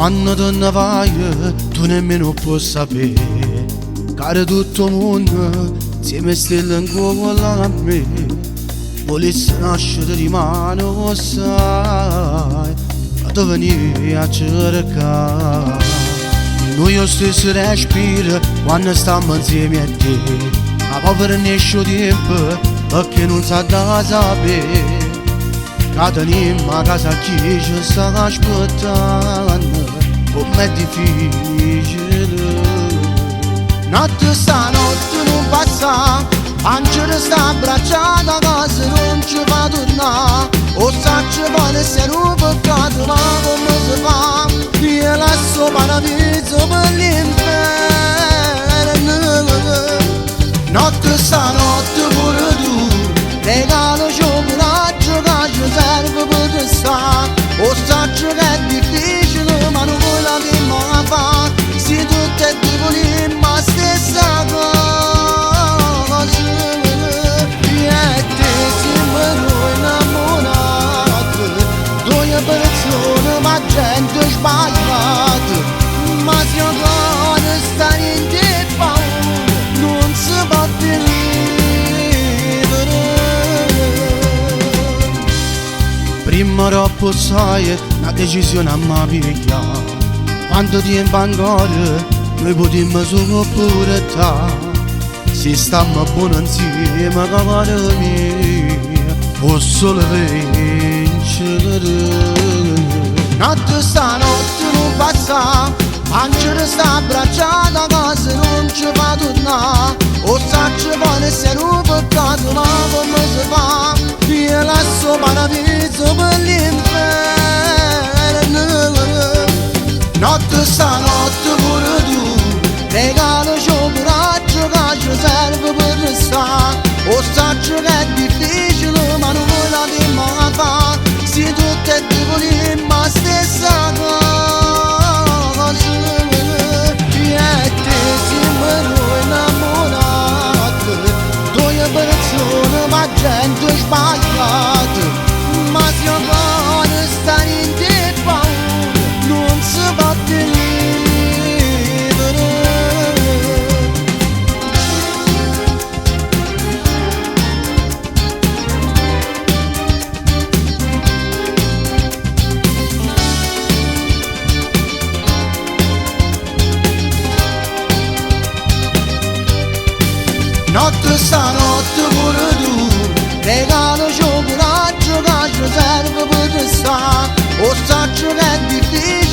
Quando te ne vai tu nemmeno puoi sapere, caro tutto il mondo insieme stelle ancora a me. Volessi nascere di mano, sai, quando venivi a cercare. Noi stessi respiro quando stiamo insieme a te, ma povero nesce tempo perché non sa da sapere. Che teniamo a casa chi ci sta aspettando, com'è difficile. Notte stanotte non passa, piangere sta abbracciata che se non ci fa tornare. O sa ci vuole essere un peccato, ma come si fa? Io lascio paradiso per l'inferno. Notte stanotte pure tu, regalo coraggio che ci serve per stare. O sa che è difficile, ma non vuoi la prima fa. Si tutte e due vogliamo la stessa cosa, e te siamo noi innamorati, due persone ma gente sbagliata. Ma se ancora stare in te paura non si può vivere. Prima troppo sai una decisione a me pigliare, quando tempo ancora noi potremmo solo pure te. Se stiamo buoni insieme, cavare mia, o solo vincere. Notte stanotte non passa, piangere sta abbracciata che se non ci fa tornare. O sa ci vuole essere un peccato, ma come si fa? Io lascio paradiso per l'inferno. Notte stanotte pure tu, regalo coraggio che ci serve per stare. O sa che è difficile, ma non vuoi la prima fa. Si tutte e due vogliamo la stessa cosa, e te siamo noi innamorati, due persone ma gente sbagliata. Ma se ancora stare in te paura non si può vivere. Notte stanotte pure tu, regalo coraggio che ci serve per stare. O sa che è difficile,